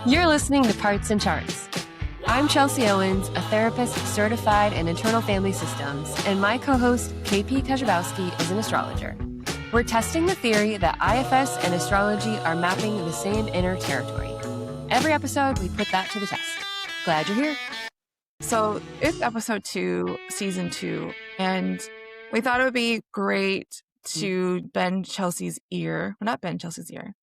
You're listening to Parts and Charts. I'm Chelsea Owens, a therapist certified in internal family systems, and my co-host, KP Kajabowski, is an astrologer. We're testing the theory that IFS and astrology are mapping the same inner territory. Every episode, we put that to the test. Glad you're here. So it's episode 2, season 2, and we thought it would be great to bend Chelsea's ear. Well, not bend Chelsea's ear.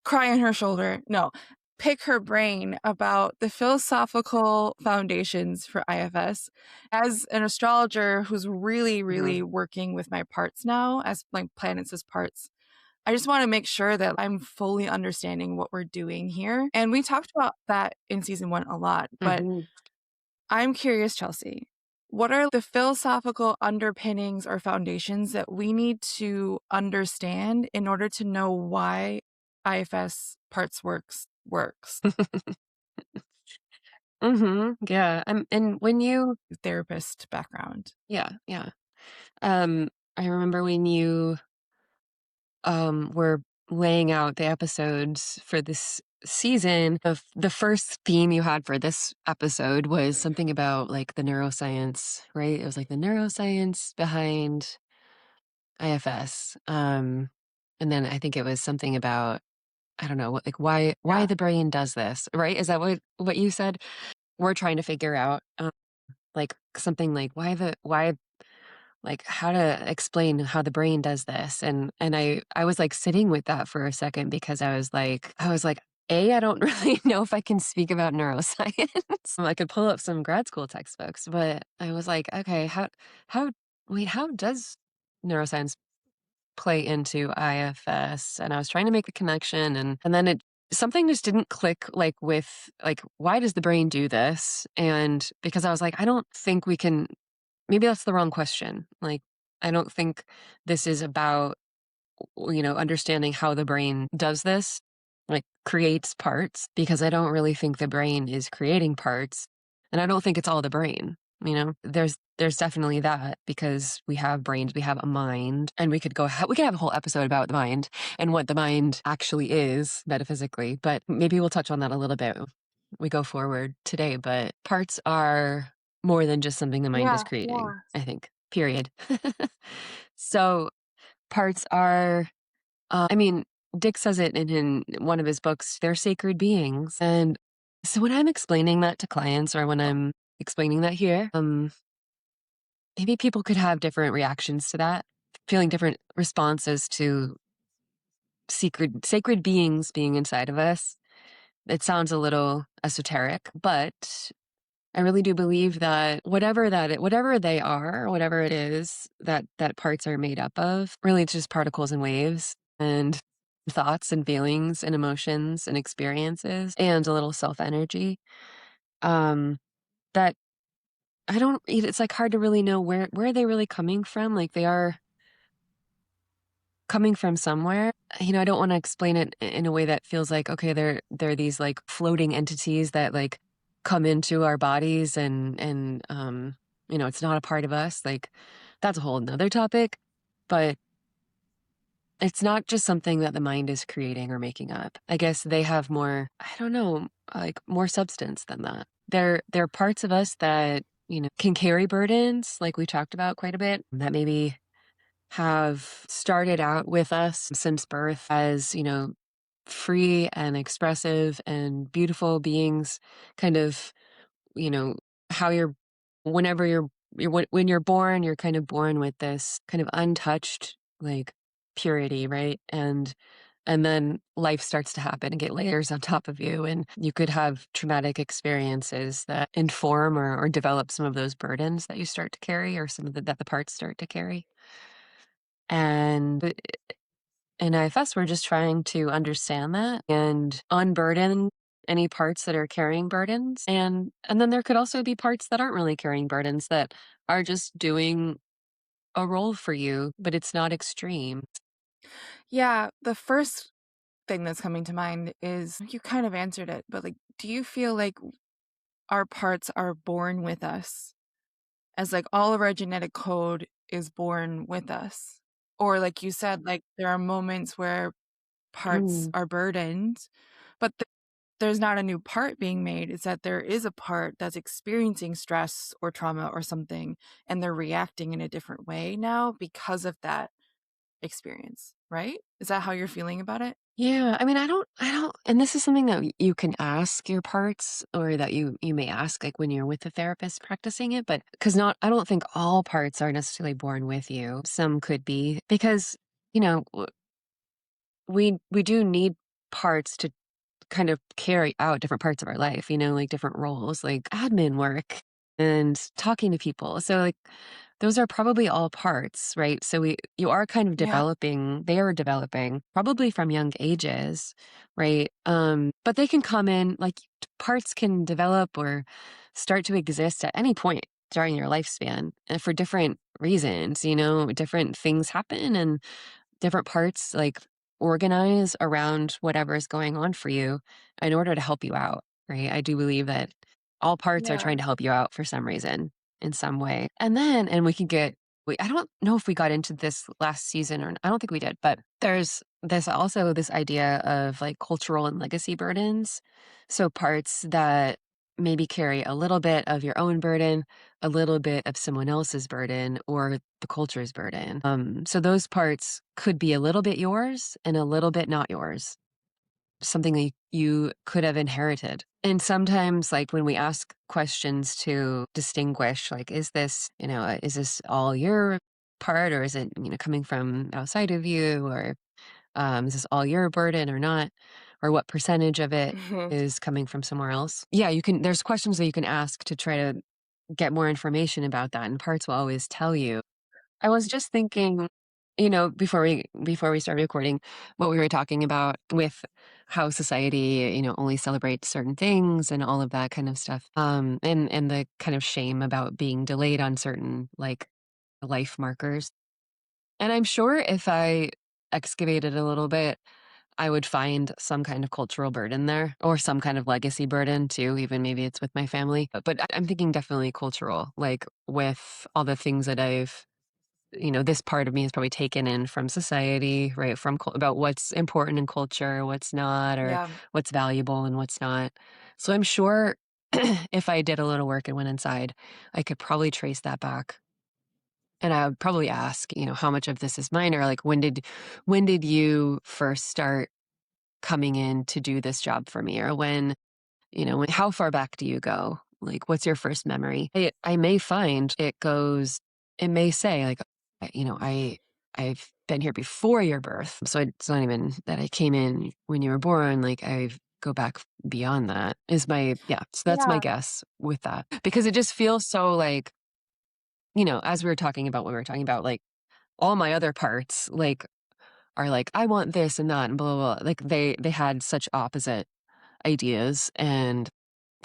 Cry on her shoulder. No, pick her brain about the philosophical foundations for IFS. As an astrologer who's really working with my parts now, as like planets as parts, I just want to make sure that I'm fully understanding what we're doing here. And we talked about that in season 1 a lot, but I'm curious, Chelsea, what are the philosophical underpinnings or foundations that we need to understand in order to know why IFS parts works? Yeah. And when you Therapist background. Yeah. I remember when you were laying out the episodes for this season. The first theme you had for this episode was something about like the neuroscience, right? It was like the neuroscience behind IFS. And then I think it was something about, I don't know, like why the brain does this, right? Is that what you said? We're trying to figure out like something like why like how to explain how the brain does this. And I was like sitting with that for a second because I was like, I don't really know if I can speak about neuroscience. I could pull up some grad school textbooks, but I was like, okay, how does neuroscience play into IFS? And I was trying to make the connection, and then something just didn't click, like with like, why does the brain do this? And because I was like, I don't think we can, maybe that's the wrong question. Like, I don't think this is about, understanding how the brain does this, like creates parts, because I don't really think the brain is creating parts. And I don't think it's all the brain. There's definitely that, because we have brains, we have a mind, and we could have a whole episode about the mind and what the mind actually is metaphysically, but maybe we'll touch on that a little bit when we go forward today. But parts are more than just something the mind is creating, I think, period. So parts are, Dick says it in one of his books, they're sacred beings. And so when I'm explaining that to clients, or when I'm explaining that here, maybe people could have different reactions to that, feeling different responses to sacred beings being inside of us. It sounds a little esoteric, but I really do believe that whatever they are, whatever it is that parts are made up of, really it's just particles and waves and thoughts and feelings and emotions and experiences and a little self energy. That it's like hard to really know where are they really coming from. Like, they are coming from somewhere. I don't want to explain it in a way that feels like, okay, they're these like floating entities that like come into our bodies and it's not a part of us. Like, that's a whole nother topic. But it's not just something that the mind is creating or making up. I guess they have more, I don't know, like more substance than that. They're parts of us that, can carry burdens, like we talked about quite a bit, that maybe have started out with us since birth as, free and expressive and beautiful beings, kind of, how when you're born, you're kind of born with this kind of untouched, like, purity, right? And then life starts to happen and get layers on top of you, and you could have traumatic experiences that inform or develop some of those burdens that you start to carry, or some of that the parts start to carry. And in IFS, we're just trying to understand that and unburden any parts that are carrying burdens. And then there could also be parts that aren't really carrying burdens, that are just doing a role for you, but it's not extreme. Yeah, the first thing that's coming to mind is, you kind of answered it, but like, do you feel like our parts are born with us, as like all of our genetic code is born with us? Or like you said, like there are moments where parts are burdened, but there's not a new part being made. It's that there is a part that's experiencing stress or trauma or something, and they're reacting in a different way now because of that experience, right? Is that how you're feeling about it? Yeah, I mean, I don't, and this is something that you can ask your parts, or that you may ask like when you're with the therapist practicing it, but because not, I don't think all parts are necessarily born with you. Some could be because, you know, we do need parts to kind of carry out different parts of our life, like different roles, like admin work and talking to people. So like those are probably all parts, right? So you are kind of Yeah. developing, they are developing probably from young ages, right? But they can come in like parts can develop or start to exist at any point during your lifespan and for different reasons, different things happen and different parts like organize around whatever is going on for you in order to help you out, right? I do believe that all parts are Yeah. trying to help you out for some reason in some way. And we can get, I don't know if we got into this last season or I don't think we did, but there's this also this idea of like cultural and legacy burdens. So parts that maybe carry a little bit of your own burden, a little bit of someone else's burden, or the culture's burden. So those parts could be a little bit yours and a little bit not yours, something that you could have inherited. And sometimes, like when we ask questions to distinguish, like, is this all your part, or is it, coming from outside of you, or is this all your burden or not? Or what percentage of it Mhm. is coming from somewhere else? Yeah, there's questions that you can ask to try to get more information about that, and parts will always tell you. I was just thinking, before we started recording, what we were talking about with how society, only celebrates certain things and all of that kind of stuff. And the kind of shame about being delayed on certain like life markers. And I'm sure if I excavated a little bit, I would find some kind of cultural burden there or some kind of legacy burden too, even maybe it's with my family. But I'm thinking definitely cultural, like with all the things that this part of me is probably taken in from society, right? About what's important in culture, what's not, or Yeah. what's valuable and what's not. So I'm sure if I did a little work and went inside, I could probably trace that back. And I would probably ask, how much of this is mine, or like when did you first start coming in to do this job for me, or how far back do you go? Like, what's your first memory? I may find it may say, like, I've been here before your birth. So it's not even that I came in when you were born. Like, I go back beyond that, yeah. So that's my Yeah. guess with that. Because it just feels so like, as we were talking about when we were talking about like all my other parts, like, are like, I want this and that and blah, blah, blah. Like, they had such opposite ideas and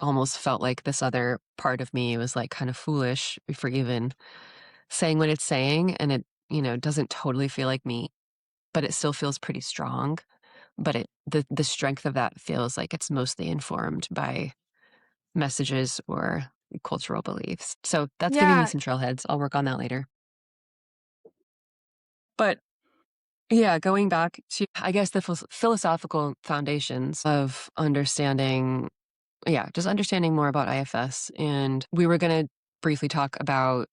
almost felt like this other part of me was like kind of foolish for even saying what it's saying. And it, doesn't totally feel like me, but it still feels pretty strong. But the strength of that feels like it's mostly informed by messages or cultural beliefs. So that's giving me Yeah. some trailheads. I'll work on that later. But yeah, going back to, I guess, the philosophical foundations of understanding, yeah, just understanding more about IFS. And we were going to briefly talk about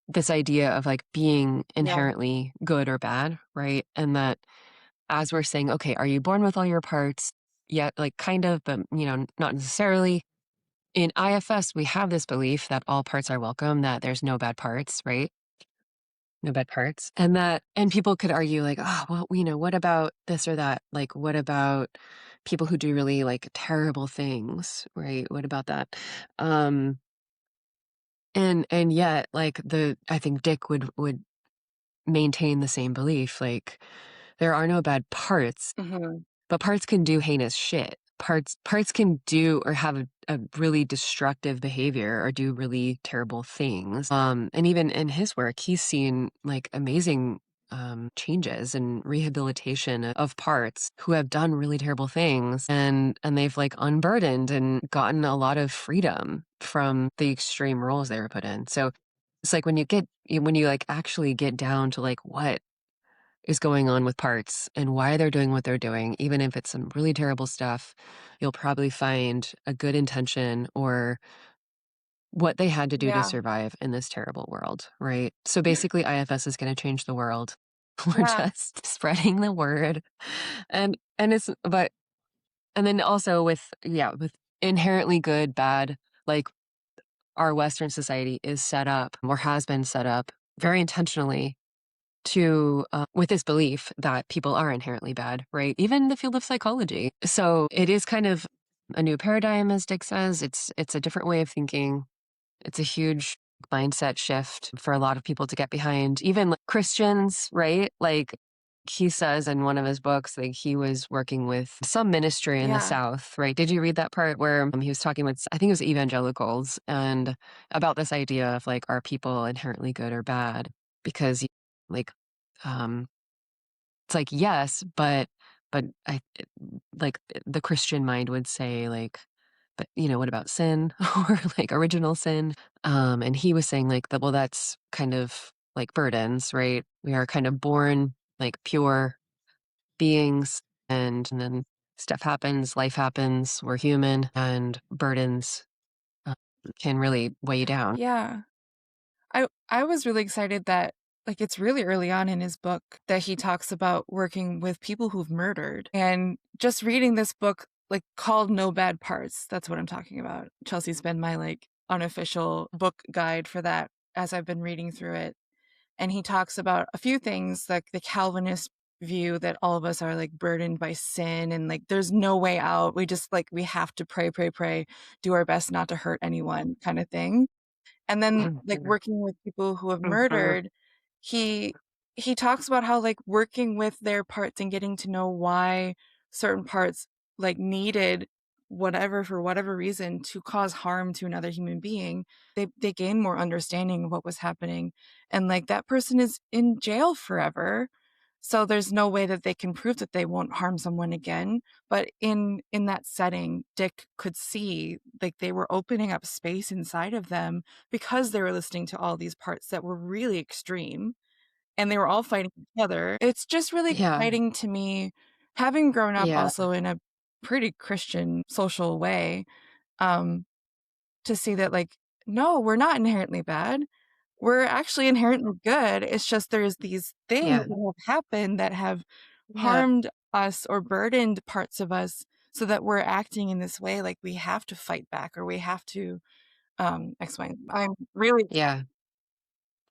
this idea of like being Yeah. inherently good or bad, right? And that as we're saying, okay, are you born with all your parts? Yeah, like kind of, but not necessarily. In IFS, we have this belief that all parts are welcome, that there's no bad parts, right? No bad parts. And people could argue like, oh, well, what about this or that? Like, what about people who do really like terrible things, right? What about that? Um, and yet, like I think Dick would maintain the same belief. Like, there are no bad parts, Mhm. but parts can do heinous shit. Parts can do or have a really destructive behavior or do really terrible things. And even in his work, he's seen like amazing changes and rehabilitation of parts who have done really terrible things, and they've like unburdened and gotten a lot of freedom from the extreme roles they were put in. So it's like when you like actually get down to like is going on with parts and why they're doing what they're doing, even if it's some really terrible stuff, you'll probably find a good intention or what they had to do to Yeah. survive in this terrible world, right? So basically, IFS is going to change the world. We're Yeah. just spreading the word, and it's but and then also with yeah with inherently good, bad, like our Western society is set up or has been set up very intentionally to with this belief that people are inherently bad, right? Even the field of psychology. So it is kind of a new paradigm, as Dick says. It's a different way of thinking. It's a huge mindset shift for a lot of people to get behind, even like Christians, right? Like he says in one of his books, like he was working with some ministry in the Yeah. South, right? Did you read that part where he was talking with, I think it was evangelicals, and about this idea of like, are people inherently good or bad? Because like, um, it's like, yes, but like the Christian mind would say like, but what about sin or like original sin? And he was saying like that, well, that's kind of like burdens, right? We are kind of born like pure beings and then stuff happens, life happens, we're human, and burdens uh, can really weigh you down. Yeah. I was really excited that like it's really early on in his book that he talks about working with people who've murdered. And just reading this book like called No Bad Parts, that's what I'm talking about. Chelsea's been my like unofficial book guide for that as I've been reading through it. And he talks about a few things like the Calvinist view that all of us are like burdened by sin and like there's no way out. We just like we have to pray, pray, pray, do our best not to hurt anyone kind of thing. And then, like, Mhm. working with people who have Mhm. murdered, he he talks about how, like, working with their parts and getting to know why certain parts, like, needed whatever for whatever reason to cause harm to another human being, they gain more understanding of what was happening, and, like, that person is in jail forever, so there's no way that they can prove that they won't harm someone again, but in that setting, Dick could see, like, they were opening up space inside of them because they were listening to all these parts that were really extreme and they were all fighting each other. It's just really Yeah, exciting to me, having grown up yeah, also in a pretty Christian social way, um, to see that, like, no, we're not inherently bad. We're actually inherently good. It's just there's these things yeah, that have happened that have yeah, harmed us or burdened parts of us so that we're acting in this way, like we have to fight back or we have to explain. I'm really yeah,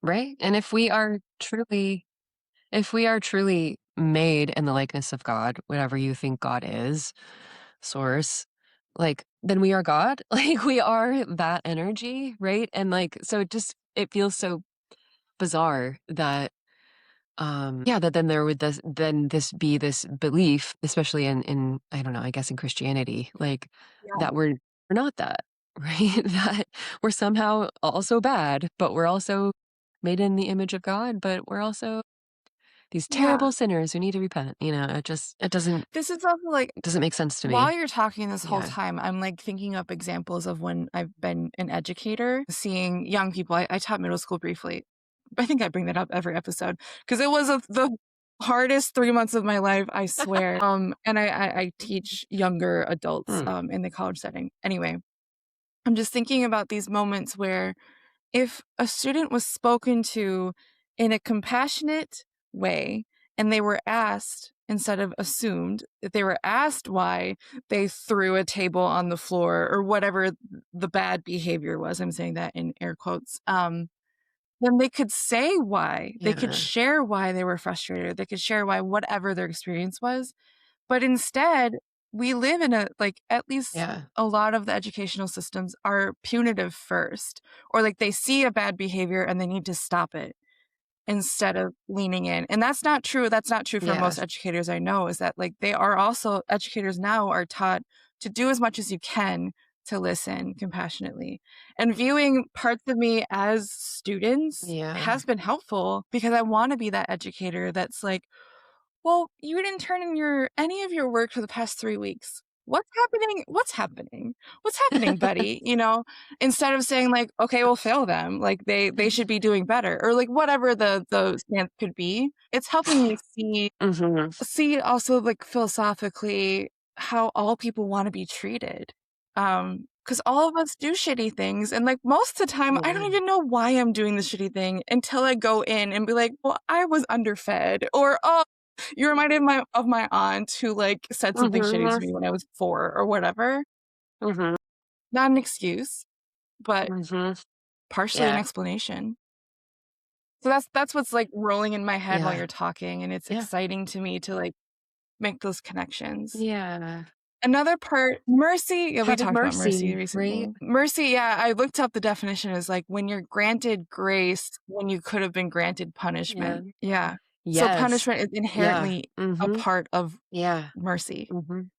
right? And if we are truly made in the likeness of God, whatever you think God is, source, like then we are God. Like we are that energy, right? And like so it feels so bizarre that yeah, that then there would this be this belief, especially in I don't know, I guess in Christianity, like yeah, that we're not that, right? That we're somehow also bad, but we're also made in the image of God, but we're also these yeah. terrible sinners who need to repent. This is also like it doesn't make sense to while me. you're talking this whole Yeah. time, I'm like thinking up examples of when I've been an educator, seeing young people. I taught middle school briefly. I think I bring that up every episode because it was the hardest 3 months of my life, I swear. And I teach younger adults Hmm. in the college setting. Anyway, I'm just thinking about these moments where if a student was spoken to in a compassionate way and they were asked instead of assumed that they were asked why they threw a table on the floor or whatever the bad behavior was, I'm saying that in air quotes, then they could say why, they could Yeah. share why they were frustrated, they could share why whatever their experience was. But instead, we live in a like, at least Yeah. a lot of the educational systems are punitive first, or like they see a bad behavior and they need to stop it instead of leaning in. And that's not true. That's not true for Yeah. most educators I know, is that like they are also educators now are taught to do as much as you can to listen compassionately. And viewing parts of me as students Yeah. has been helpful because I want to be that educator that's like, well, you didn't turn in your any of your work for the past 3 weeks. "What's happening? What's happening? What's happening, buddy?" Instead of saying like, "Okay, we'll fail them. Like they should be doing better," or like whatever the stance could be. It's helping me Mhm. see also like philosophically how all people want to be treated. Because all of us do shitty things, and like most of the time, I don't Yeah. even know why I'm doing the shitty thing until I go in and be like, "Well, I was underfed," or "Oh, you reminded of my aunt who like said something shitty to Mhm. me when I was 4," or whatever. Mhm. Not an excuse, but Mhm. partially an Yeah. explanation. So that's what's like rolling in my head while Yeah. you're talking, and it's Yeah. exciting to me to like make those connections. Yeah. Another part, mercy, yeah, we Having talked about mercy mercy, right? recently. Mercy, yeah, I looked up the definition as like when you're granted grace when you could have been granted Yeah. punishment. Yeah. So Yes. punishment is Yeah. inherently a Mhm. part of Yeah. mercy Mhm.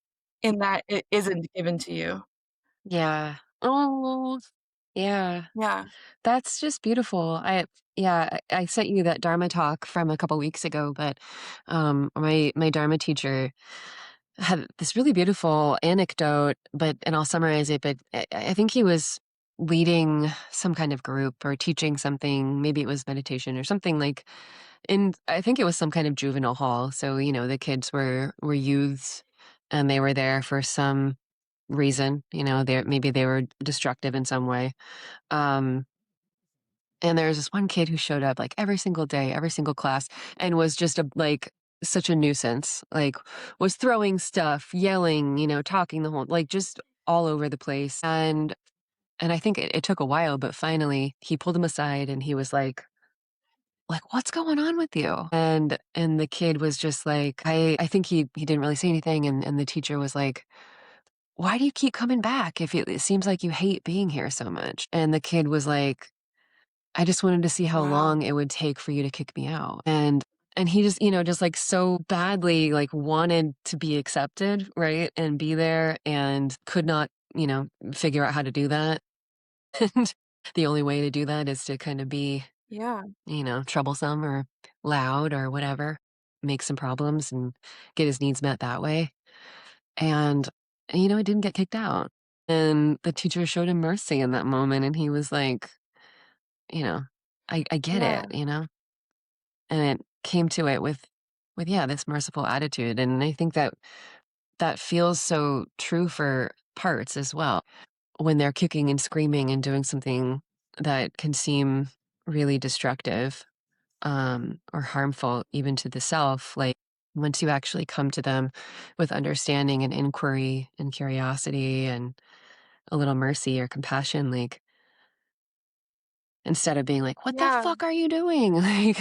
in that it isn't given to you. Yeah. Oh, yeah. Yeah. That's just beautiful. I sent you that Dharma talk from a couple weeks ago, but, my Dharma teacher had this really beautiful anecdote, and I'll summarize it, but I think he was leading some kind of group or teaching something, maybe it was meditation or something like I think it was some kind of juvenile hall. So, the kids were youths and they were there for some reason, maybe they were destructive in some way. Um, and there was this one kid who showed up like every single day, every single class, and was just such a nuisance. Like was throwing stuff, yelling, talking the whole like just all over the place. And I think it took a while, but finally he pulled him aside and he was like, "What's going on with you?" And the kid was just like, I think he didn't really say anything, and the teacher was like, "Why do you keep coming back if it seems like you hate being here so much?" And the kid was like, "I just wanted to see how long Wow. it would take for you to kick me out." And he just, just like so badly like wanted to be accepted, right? And be there and could not, figure out how to do that. And the only way to do that is to kind of be, Yeah. troublesome or loud or whatever, make some problems and get his needs met that way. And, he didn't get kicked out. And the teacher showed him mercy in that moment. And he was like, you know, I get it, Yeah. and it came to it with, yeah, this merciful attitude. And I think that that feels so true for parts as well when they're kicking and screaming and doing something that can seem really destructive or harmful even to the self, like once you actually come to them with understanding and inquiry and curiosity and a little mercy or compassion, like instead of being like, what the Yeah. fuck are you doing? Like,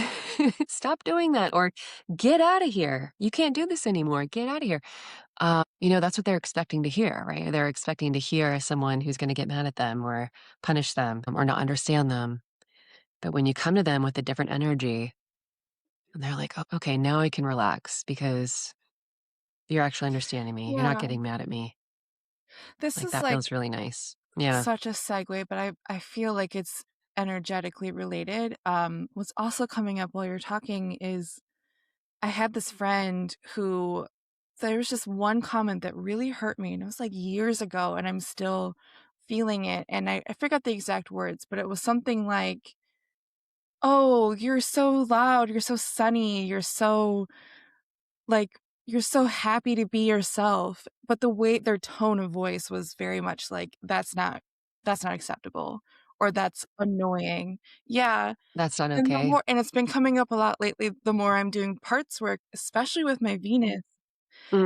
stop doing that or get out of here. You can't do this anymore. Get out of here. That's what they're expecting to hear, right? They're expecting to hear someone who's going to get mad at them or punish them or not understand them. But when you come to them with a different energy, and they're like, "Oh, okay, now I can relax because you're actually understanding me. You're not Yeah. getting mad at me." This Like, is that like feels really nice. Yeah. such a segue, but I feel like it's energetically related. What's also coming up while you're talking is I had this friend who there was just one comment that really hurt me, and it was like years ago, and I'm still feeling it. And I forgot the exact words, but it was something like, "Oh, you're so loud, you're so sunny, like you're so happy to be yourself." But the way their tone of voice was very much like, that's not acceptable, or that's annoying. Yeah. That's not And okay. it's been coming up a lot lately, the more I'm doing parts work, especially with my Venus,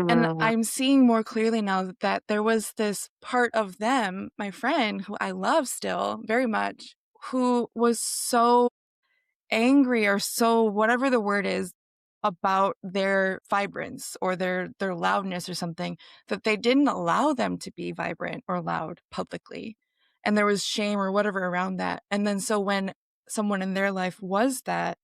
and Mhm. I'm seeing more clearly now that there was this part of them, my friend, who I love still very much, who was so angry or so whatever the word is about their vibrance or their loudness or something, that they didn't allow them to be vibrant or loud publicly. And there was shame or whatever around that. And then so when someone in their life was that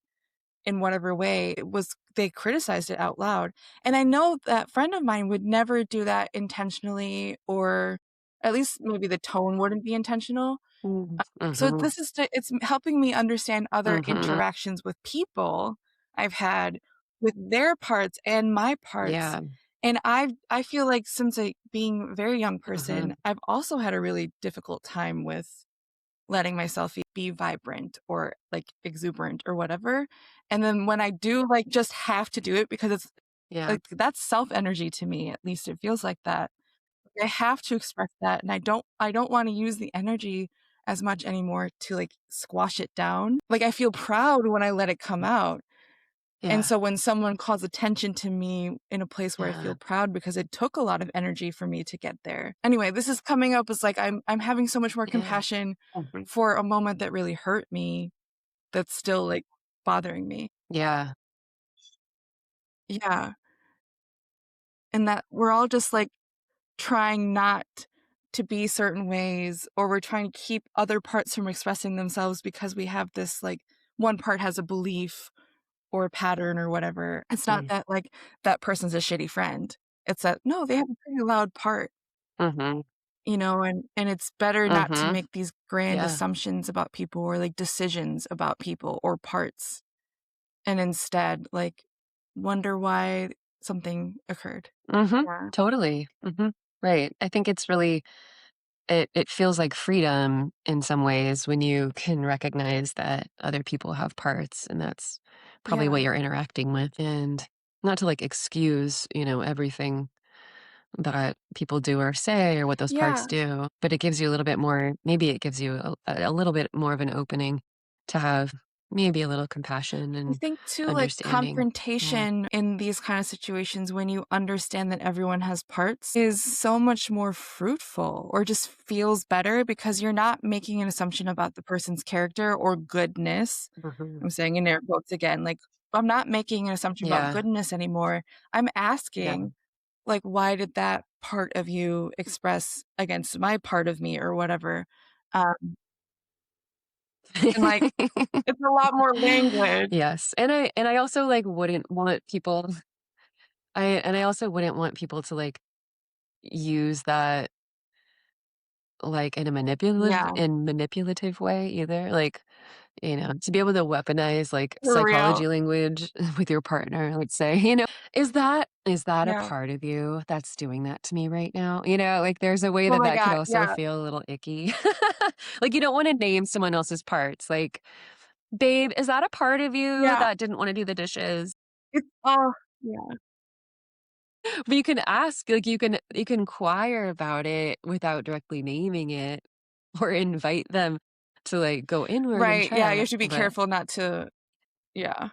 in whatever way, it was they criticized it out loud. And I know that friend of mine would never do that intentionally, or at least maybe the tone wouldn't be intentional. Mhm. So Mhm. this is it's helping me understand other Mhm. interactions with people I've had with their parts and my parts, Yeah. And I feel like since being a very young person, Mhm. I've also had a really difficult time with letting myself be vibrant or, like, exuberant or whatever, and then when I do, like, just have to do it because it's Yeah. like, that's self energy to me, at least it feels like that. I have to express that, and I don't wanna use the energy as much anymore to, like, squash it down. Like, I feel proud when I let it come out, and Yeah. so when someone calls attention to me in a place where I feel Yeah. proud because it took a lot of energy for me to get there. Anyway, this is coming up as, like, I'm having so much more Yeah. compassion Mhm. for a moment that really hurt me that's still, like, bothering me. Yeah. Yeah, and that we're all just, like, trying not to be certain ways, or we're trying to keep other parts from expressing themselves because we have this, like, one part has a belief or a pattern or whatever. It's not Mm. that, like, that person's a shitty friend. It's that, no, they have a pretty loud part, Mhm. and it's better not to Mhm. make these grand Yeah. assumptions about people or, like, decisions about people or parts, and instead, like, wonder why something occurred. Mhm. Yeah. Totally. Mhm. Right. I think it's really it feels like freedom in some ways when you can recognize that other people have parts, and that's probably what Yeah. you're interacting with, and not to, like, excuse, everything that people do or say or what those parts Yeah. do, but it gives you a little bit more maybe it gives you a little bit more of an opening to have maybe a little compassion I and think too, like, understanding. Yeah. confrontation in these kind of situations when you understand that everyone has parts is so much more fruitful or just feels better because you're not making an assumption about the person's character or goodness. Mhm. I'm saying in air quotes again, like, I'm not making an assumption about Yeah. goodness anymore. I'm Yeah. asking, like, why did that part of you express against my part of me or whatever? Um, and, like, it's a lot more language. Yes, and I also, like, wouldn't want people I also wouldn't want people to, like, use that, like, in a Yeah, manipulative way either, like, to be able to weaponize, like, for real. psychology language with your partner, let's say, "Is that a Yeah. part of you that's doing that to me right now?" Like, there's a way Oh that my that could god, also yeah, feel a little icky. Like, you don't wanna name someone else's parts, like, "Babe, is that a part of you yeah, that didn't wanna do the dishes?" it's yeah, But you can ask, like, you can inquire about it without directly naming it or invite them to, like, go inward and right, yeah, you chat, have to be but careful not to yeah,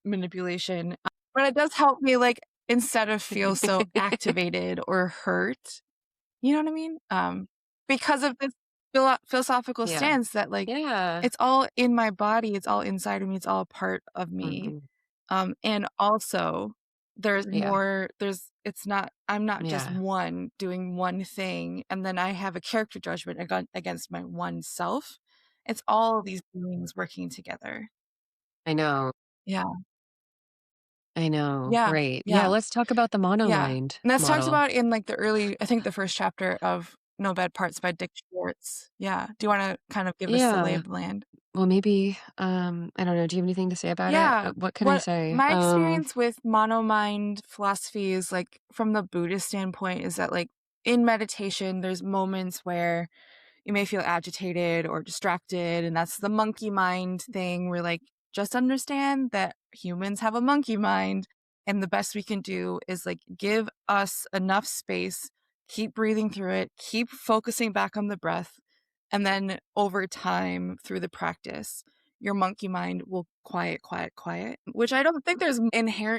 manipulation, but it does help me, like, instead of feel so activated or hurt, you know what I mean? Because of this philosophical Yeah. stance that, like, Yeah. it's all in my body, it's all inside of me, it's all a part of me. Mhm. And also, Yeah. it's not I'm not just Yeah. one doing one thing, and then I have a character judgment against my one self. It's all these beings working together. I know. Yeah, I know. yeah, Right. Yeah, yeah, let's talk about the yeah. monomind And that's talked model. about in, like, I think the first chapter of No Bad Parts by Dick Schwartz. Yeah. Do you wanna kind of give us the lay Yeah. of the land? Well, maybe, I don't know, do you have anything to say about it? Yeah. What can I What say? my experience with monomind philosophy is, like, from the Buddhist standpoint is that, like, in meditation, there's moments where you may feel agitated or distracted, and that's the monkey mind thing where, like, just understand that humans have a monkey mind, and the best we can do is, like, give us enough space, keep breathing through it, keep focusing back on the breath, and then over time through the practice, your monkey mind will quiet, quiet, quiet, which I don't think there's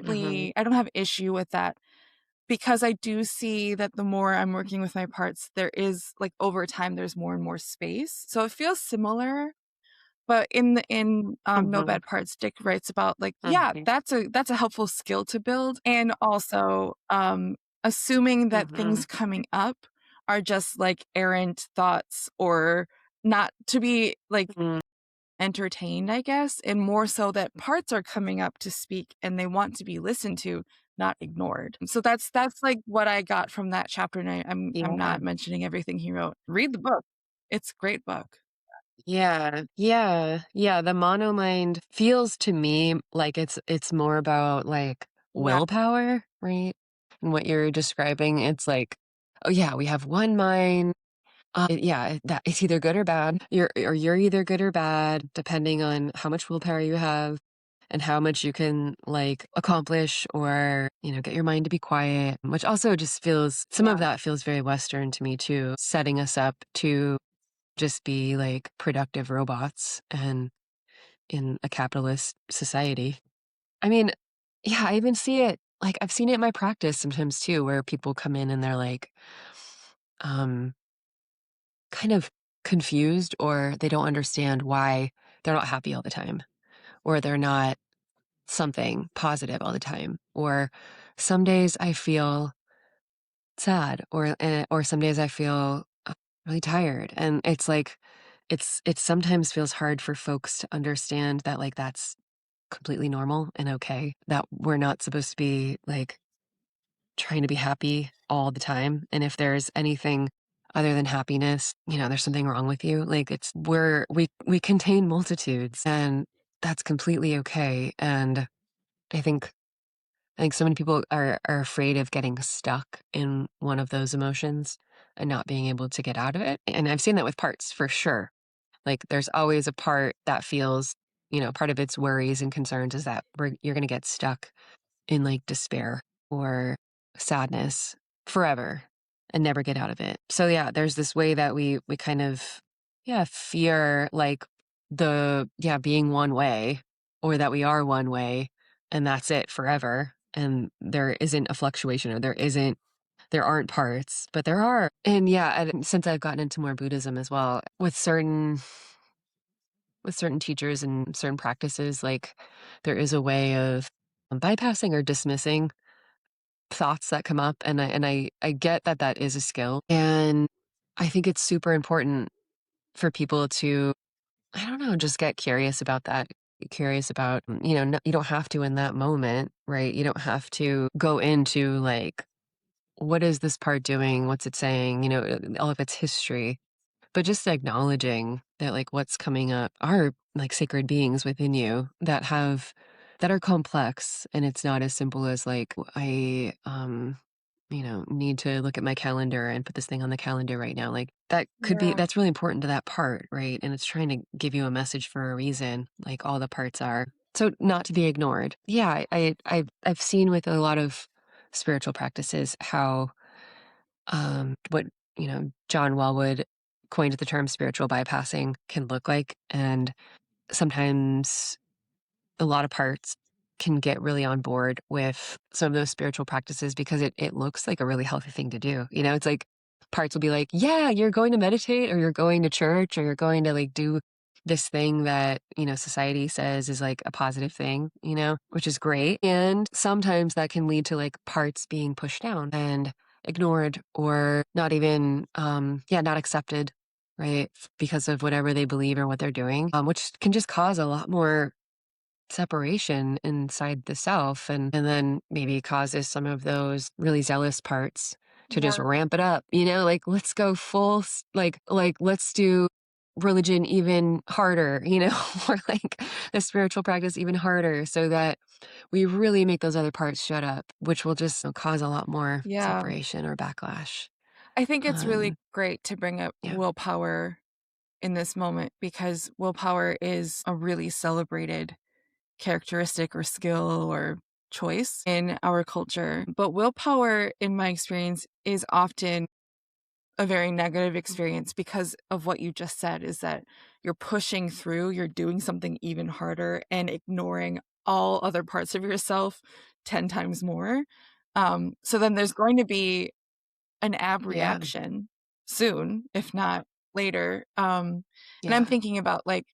Mhm. inherently I don't have issue with that because I do see that the more I'm working with my parts, there is like over time, there's more and more space. So it feels similar, but No Mhm. Bad Parts, Dick writes about like, yeah, Mhm. that's a helpful skill to build. And also, assuming that Mhm. things coming up are just like errant thoughts or not to be like Mhm. entertained, I guess, and more so that parts are coming up to speak and they want to be listened to, not ignored. So that's like what I got from that chapter, and I'm Yeah. not mentioning everything he wrote. Read the book. It's a great book. Yeah, yeah, yeah, the monomind feels to me like it's more about, like, Yeah. willpower, right? And what you're describing, it's like, oh yeah, we have one mind. Yeah, that it's either good or bad. You're either good or bad, depending on how much willpower you have and how much you can like accomplish or, get your mind to be quiet, which also just feels some of Yeah. that feels very Western to me too, setting us up to just be like productive robots and in a capitalist society. I mean, yeah, I even see it like I've seen it in my practice sometimes too, where people come in and they're like, um, kind of confused or they don't understand why they're not happy all the time or they're not something positive all the time. Or some days I feel sad or some days I feel really tired. And it's like it sometimes feels hard for folks to understand that like that's completely normal and okay, that we're not supposed to be like trying to be happy all the time. And if there's anything other than happiness, there's something wrong with you. Like we contain multitudes and that's completely okay. And I think I think so many people are afraid of getting stuck in one of those emotions and not being able to get out of it. And I've seen that with parts for sure. Like there's always a part that feels, part of its worries and concerns is that you're going to get stuck in like despair or sadness forever and never get out of it. So yeah, there's this way that we kind of fear like being one way or that we are one way and that's it forever and there isn't a fluctuation or there aren't parts, but there are. And yeah, and since I've gotten into more Buddhism as well, with certain teachers and certain practices, like there is a way of bypassing or dismissing thoughts that come up, and I get that that is a skill, and I think it's super important for people to, I don't know, just get curious about that. Curious about, you don't have to in that moment, right? You don't have to go into like, what is this part doing? What's it saying? All of its history. But just acknowledging that, like, what's coming up are, like, sacred beings within you that are complex, and it's not as simple as, like, need to look at my calendar and put this thing on the calendar right now. Like, Yeah. that's really important to that part, right? And it's trying to give you a message for a reason, like all the parts are. So not to be ignored. Yeah, I've seen with a lot of spiritual practices how what John Wellwood coined the term spiritual bypassing can look like, and sometimes a lot of parts can get really on board with some of those spiritual practices because it looks like a really healthy thing to do. It's like parts will be like, yeah, you're going to meditate or you're going to church or you're going to like do this thing that, society says is like a positive thing, which is great. And sometimes that can lead to like parts being pushed down and ignored or not even, not accepted, right? Because of whatever they believe or what they're doing, which can just cause a lot more separation inside the self and then maybe causes some of those really zealous parts to just Yeah. ramp it up, like let's go like let's do religion even harder, or like the spiritual practice even harder so that we really make those other parts shut up, which will just cause a lot more Yeah. separation or backlash. I think it's really um great to bring up yeah, willpower in this moment because willpower is a really celebrated characteristic or skill or choice in our culture. But willpower, in my experience, is often a very negative experience because of what you just said is that you're pushing through, you're doing something even harder and ignoring all other parts of yourself 10 times more. So then there's going to be an yeah, reaction soon, if not later. And I'm yeah, thinking about like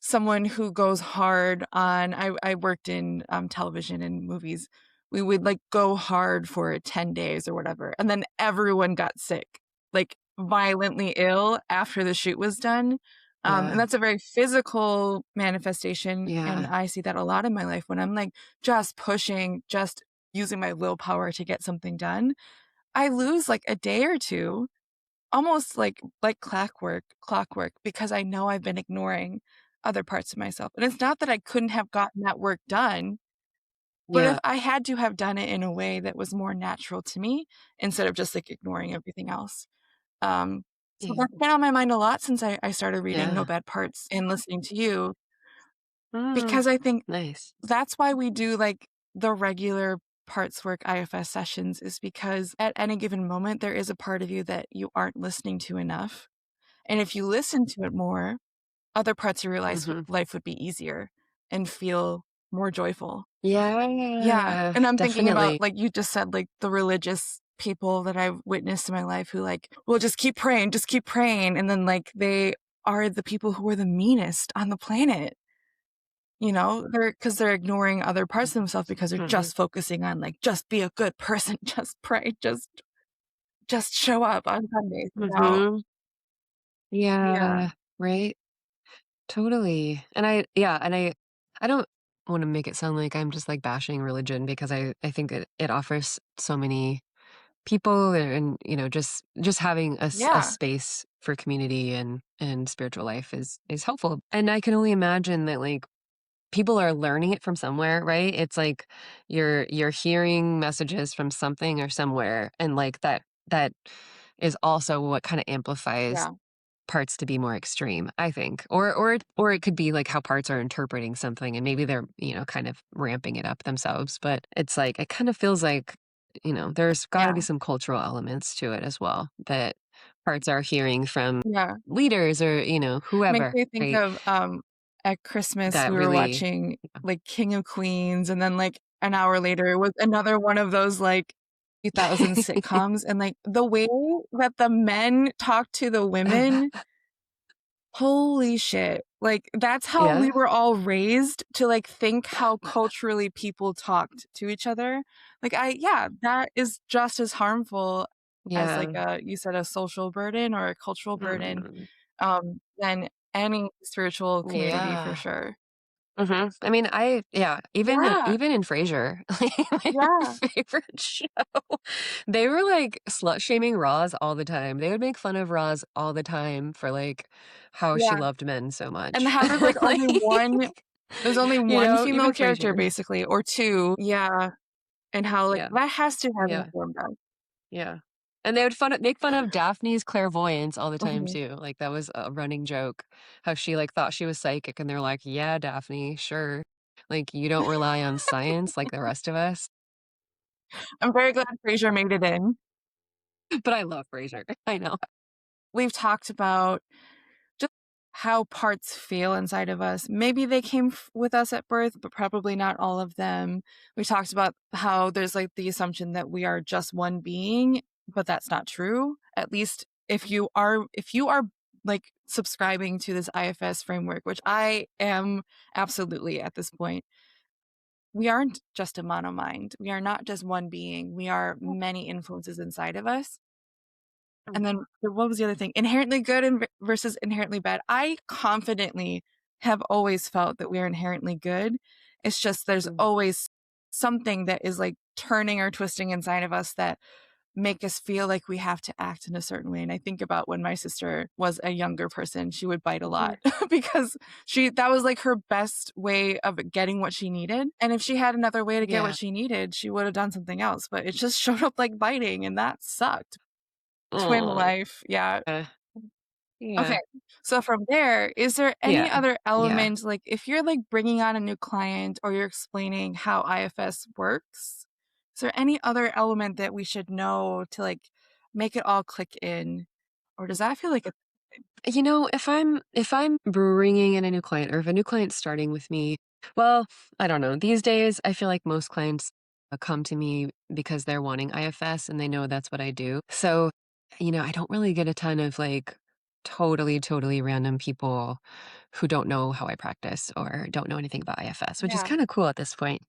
someone who goes hard on I worked in, television and movies. We would, like, go hard for 10 days or whatever, and then everyone got sick, like, violently ill after the shoot was done, and yeah, that's a very physical manifestation, and yeah, I see that a lot in my life when I'm, like, just pushing, just using my willpower to get something done. I lose, like, a day or 2, almost like clockwork, because I know I've been ignoring other parts of myself, and it's not that I couldn't have gotten that work done, But if Yeah. I had to have done it in a way that was more natural to me instead of just, like, ignoring everything else. So Yeah. that's been on my mind a lot since I started reading No Yeah. Bad Parts and listening to you, Mm, because I think nice. that's why we do, like, the regular parts work IFS sessions is because at any given moment, there is a part of you that you aren't listening to enough, and if you listen to it more, other parts of your Mhm. life would be easier and feel more joyful. Yeah, Yeah, and I'm thinking about, definitely. like you just said, like, the religious people that I've witnessed in my life who, like, will just keep praying, and then, like, they are the people who are the meanest on the planet, you know? They're ignoring other parts of themselves because they're Mhm. just focusing on, like, "Just be a good person, just pray, just show up on Sundays," you know? Mhm. Yeah, Yeah, right? Totally. And I don't wanna make it sound like I'm just, like, bashing religion because I think it offers so many people and, just having a yeah, space for community and spiritual life is helpful. And I can only imagine that, like, people are learning it from somewhere, right? It's like you're hearing messages from something or somewhere, and, like, that is also what kinda amplifies yeah, parts to be more extreme, I think. Or it could be, like, how parts are interpreting something, and maybe they're, kind of ramping it up themselves, but it's like it kind of feels like, there's gotta be yeah, some cultural elements to it as well that parts are hearing from yeah. leaders or, Makes whoever, me think right? of, at Christmas, That we were really watching, yeah. like, King of Queens, and then, like, an hour later, it was another one of those, like, 2000 sitcoms, and, like, the way that the men talk to the women, holy shit. Like, that's how we Yeah, were all raised to, like, think how culturally people talked to each other. Like, yeah, that is just as harmful as, like, yeah, you said, a social burden or a cultural burden, mm, than any spiritual community for yeah. sure. Mhm. I mean, Yeah, even in Frasier, like, my yeah, favorite show, they were, like, slut shaming Roz all the time. They would make fun of Roz all the time for, like, how she yeah, loved men so and much. how Like, there's only one female even character Frasier. basically, or 2. Yeah, and how, like, Yeah, that has to have yeah, informed us. yeah. And they would make fun of Daphne's clairvoyance all the time Mhm. too. Like, that was a running joke, how she, like, thought she was psychic, and they're like, "Yeah, Daphne, sure. Like, you don't rely on science like the rest of us." I'm very glad Frasier made it in. But I love Frasier. I know. We've talked about just how parts feel inside of us. Maybe they came with us at birth, but probably not all of them. We talked about how there's like the assumption that we are just one being, but that's not true. At least if you are like subscribing to this IFS framework, which I am absolutely at this point, we aren't just a mono mind. We are not just one being. We are many influences inside of us. And then what was the other thing? Inherently good and versus inherently bad. I confidently have always felt that we are inherently good. It's just there's Mm, always something that is like turning or twisting inside of us that make us feel like we have to act in a certain way. And I think about when my sister was a younger person, she would bite a mhm. lot because that was like her best way of getting what she needed. And if she had another way to get what Yeah. she needed, she would have done something else. But it just showed up like biting, and that sucked. Twin Aw. life, yeah. Okay, Yeah. so from there, is there any Yeah. other Yeah. element, like, if you're, like, bringing on a new client or you're explaining how IFS works, is there any other element that we should know to, like, make it all click in? Or does that feel like a If I'm bringing in a new client or if a new client's starting with me, well, I don't know. These days, I feel like most clients come to me because they're wanting IFS and they know that's what I do. So, I don't really get a ton of, like, totally random people who don't know how I practice or don't know anything about IFS, which is Yeah, kind of cool at this point.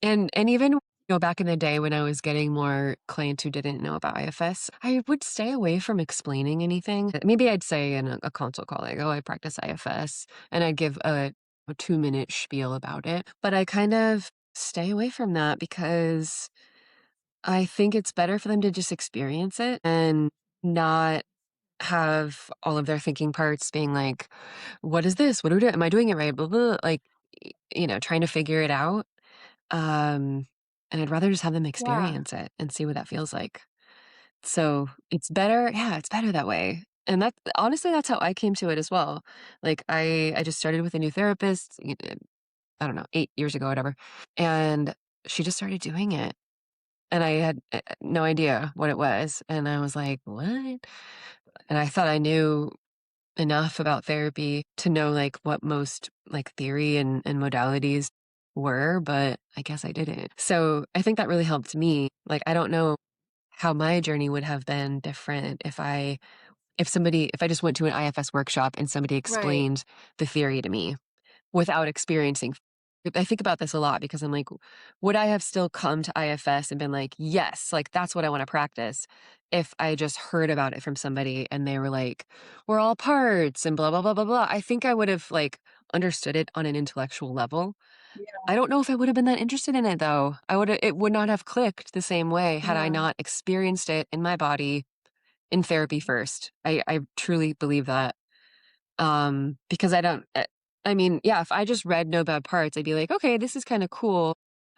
And even, back in the day when I was getting more clients who didn't know about IFS, I would stay away from explaining anything. Maybe I'd say in a consult call, like, "Oh, I practice IFS," and I'd give a 2-minute spiel about it. But I kind of stay away from that because I think it's better for them to just experience it and not have all of their thinking parts being like, "What is this? What do we do? Am I doing it right? Blah, blah, blah," like, trying to figure it out. Um, and I'd rather just have them Yeah. experience it and see what that feels like. So it's better, yeah, it's better that way. And that honestly, that's how I came to it as well. Like I just started with a new therapist, I don't know, 8 years ago, whatever. And she just started doing it. And I had no idea what it was. And I was like, what? And I thought I knew enough about therapy to know like what most like theory and modalities were, but I guess I didn't. So I think that really helped me. Like I don't know how my journey would have been different if I just went to an IFS workshop and somebody Right. explained the theory to me without experiencing. I think about this a lot because I'm like, would I have still come to IFS and been like, yes, like that's what I want to practice if I just heard about it from somebody and they were like, we're all parts and blah, blah, blah, blah, blah. I think I would have like understood it on an intellectual level. Yeah. I don't know if I would have been that interested in it though. It would not have clicked the same way had I Yeah. not experienced it in my body in therapy first. I truly believe that. Because I mean, yeah, if I just read No Bad Parts, I'd be like, "Okay, this is kinda cool."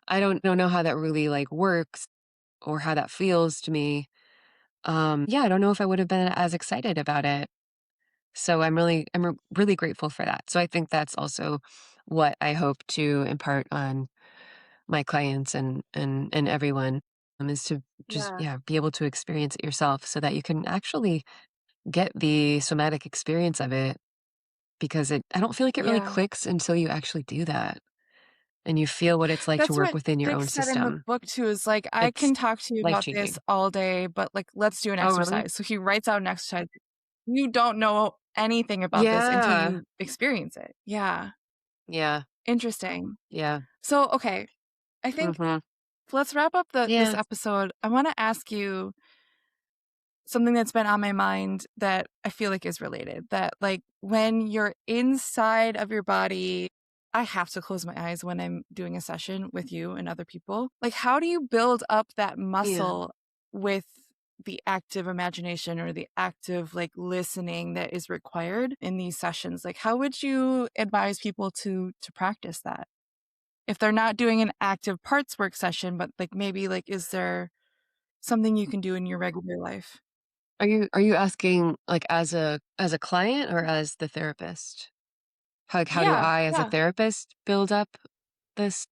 I don't know how that really, like, works or how that feels to me. Yeah, I don't know if I would have been as excited about it. So I'm really grateful for that. So I think that's also what I hope to impart on my clients and everyone, is to just, Yeah. yeah, be able to experience it yourself so that you can actually get the somatic experience of it. Because I don't feel like it really Yeah. clicks until you actually do that, and you feel what it's like to That's work what within your Dick own said in the system. book too, is like, I It's can talk to you about this life-changing. all day, but like, let's do an Oh, really? exercise. So he writes out an exercise. You don't know anything about this until Yeah. you experience it. Yeah. Yeah. Interesting. Yeah. So, okay, I think Mhm. let's wrap up this Yeah. episode. I want to ask you something that's been on my mind that I feel like is related. That, like, when you're inside of your body, I have to close my eyes when I'm doing a session with you and other people. Like, how do you build up that Yeah. muscle with the active imagination or the active, like, listening that is required in these sessions? Like, how would you advise people to practice that? If they're not doing an active parts work session, but, like, maybe, like, is there something you can do in your regular life? Are you asking, like, as a client or as the therapist? Like, how do Yeah, I, as a yeah. therapist, build up this,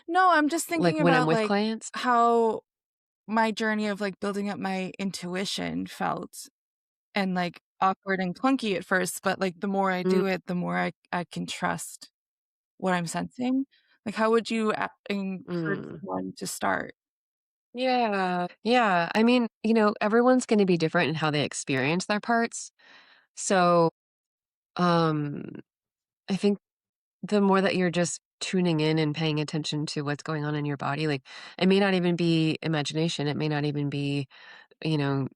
No, I'm just like, thinking when I'm about, with like, clients? how my journey of, like, building up my intuition felt, and, like, awkward and clunky at first, but, like, the more I Mm, do it, the more I can trust what I'm sensing. Like, how would you encourage mm. someone to start? Yeah. Yeah. I mean, everyone's gonna be different in how they experience their parts. So, um, I think the more that you're just tuning in and paying attention to what's going on in your body, like, it may not even be imagination, it may not even be, you know,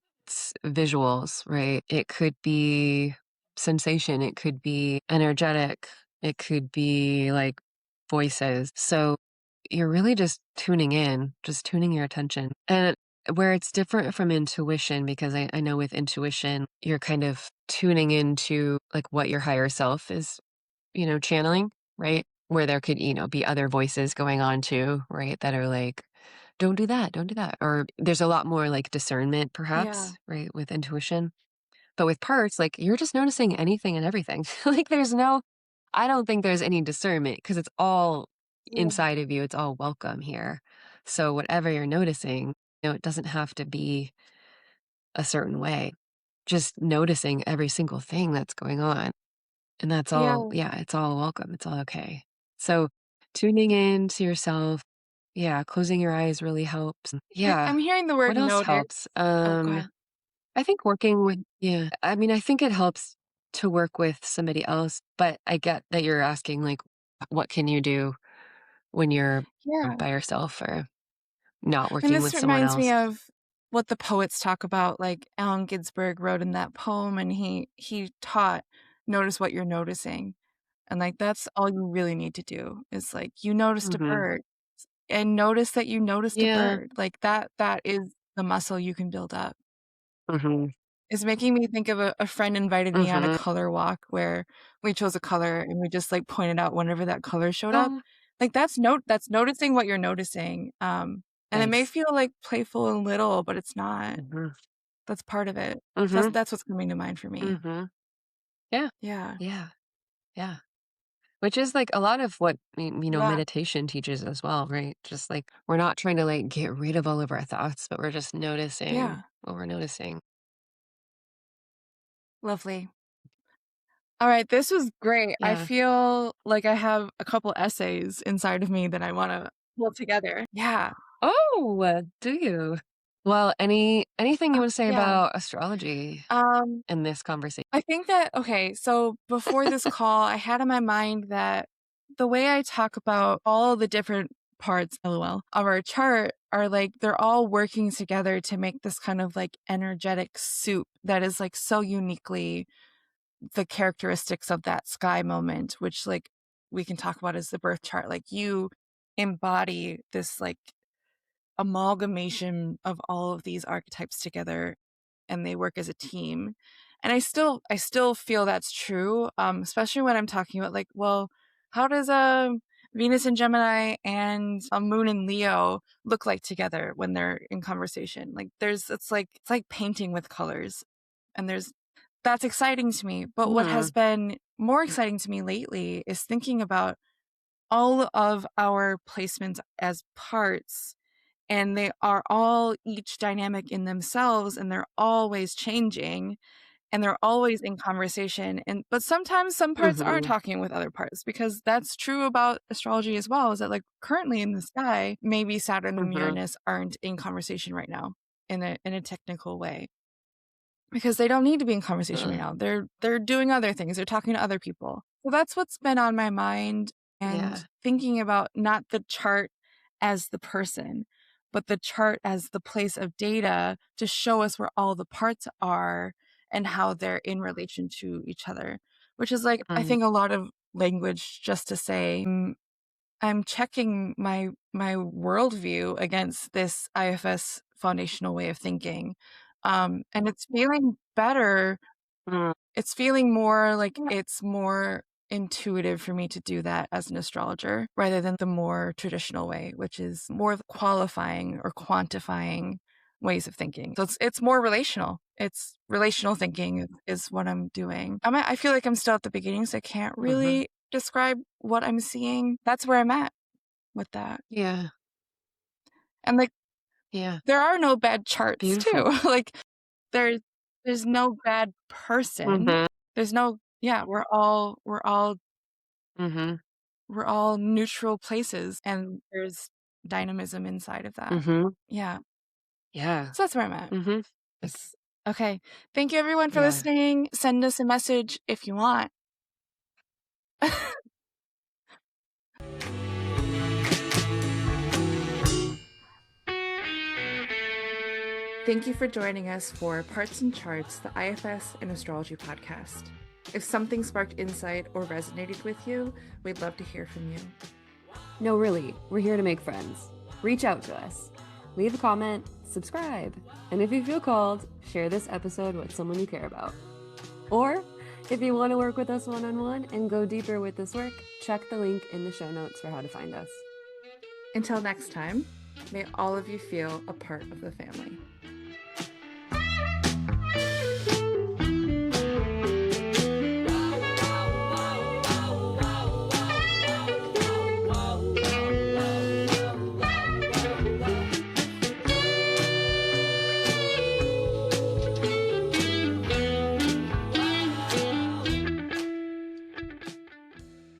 visuals, right? It could be sensation, it could be energetic, it could be like voices. So you're really just tuning in, just tuning your attention. And where it's different from intuition, because I know with intuition, you're kind of tuning into like what your higher self is, channeling, right? Where there could, be other voices going on too, right? That are like, don't do that, don't do that. Or there's a lot more like discernment, Yeah, perhaps, right? With intuition. But with parts, like you're just noticing anything and everything. Like I don't think there's any discernment because it's all yeah, inside of you. It's all welcome here. So whatever you're noticing, it doesn't have to be a certain way. Just noticing every single thing that's going on. And that's all, yeah. yeah, it's all welcome. It's all okay. So tuning in to yourself, yeah, closing your eyes really helps. Yeah. I'm hearing the word What else notice. helps? Oh, go ahead. I think working with, yeah, I mean, I think it helps to work with somebody else, but I get that you're asking like what can you do when you're Yeah. by yourself or not And working this with someone reminds me else? of what the poets talk about, like Allen Ginsberg wrote in that poem, and he taught, "Notice what you're noticing." And, like, that's all you really need to do is, like, you noticed a Mhm. bird, and notice that you noticed a Yeah. bird. Like, that is the muscle you can build up. Mhm. It's making me think of a friend invited me on a Mhm. color walk where we chose a color, and we just, like, pointed out whenever that color showed up, Oh. Like that's noticing what you're noticing. And it may Nice. feel like playful and little, but it's not. Mhm. That's part of it. So Mhm. that's what's coming to mind for me. Mhm. Yeah. Yeah. Yeah. Yeah. Which is, like, a lot of what, Yeah. meditation teaches as well, right? Just, like, we're not trying to, like, get rid of all of our thoughts, but we're just noticing Yeah. what we're noticing. Lovely. All right, this was great. I Yeah. feel like I have a couple essays inside of me that I want to pull together. Yeah. Oh, do you? Well, anything you wanna say Yeah. about astrology Um, in this conversation? I think that okay, so before this call, I had in my mind that the way I talk about all the different parts, LOL, of our chart are like they're all working together to make this kind of like energetic soup that is like so uniquely the characteristics of that sky moment, which like we can talk about as the birth chart. Like you embody this like amalgamation of all of these archetypes together and they work as a team. And I still feel that's true, especially when I'm talking about like, well, how does a Venus in Gemini and a Moon in Leo look like together when they're in conversation? Like there's it's like painting with colors. And there's that's exciting to me. But what has Hmm. been more exciting to me lately is thinking about all of our placements as parts, and they are all each dynamic in themselves, and they're always changing, and they're always in conversation. And but sometimes some parts aren't Mhm. talking with other parts, because that's true about astrology as well, is that like currently in the sky, maybe Saturn and Mhm. Uranus aren't in conversation right now in a technical way, because they don't need to be in conversation right Uh, now. They're doing other things. They're talking to other people. So that's what's been on my mind, and yeah. thinking about not the chart as the person, but the chart as the place of data to show us where all the parts are and how they're in relation to each other, which is like I Mhm. think a lot of language just to say I'm checking my worldview against this IFS foundational way of thinking. And it's feeling better. Mm. It's feeling more like it's more intuitive for me to do that as an astrologer rather than the more traditional way, which is more of qualifying or quantifying ways of thinking. So it's more relational. It's relational thinking is what I'm doing. I feel like I'm still at the beginning, so I can't Mhm. really describe what I'm seeing. That's where I'm at with that. Yeah. And like Yeah. there are no bad charts too. Beautiful. Like there's there's no bad person. Mhm. There's no yeah, Mhm. we're all neutral places, and there's dynamism inside of that. Mhm. Yeah. Yeah. So that's where I'm at. Mhm. It's okay. Thank you everyone for Yeah. listening. Send us a message if you want. Thank you for joining us for Parts and Charts, the IFS and Astrology podcast. If something sparked insight or resonated with you, we'd love to hear from you. No, really, we're here to make friends. Reach out to us. Leave a comment, subscribe, and if you feel called, share this episode with someone you care about. Or, if you want to work with us one-on-one and go deeper with this work, check the link in the show notes for how to find us. Until next time, may all of you feel a part of the family.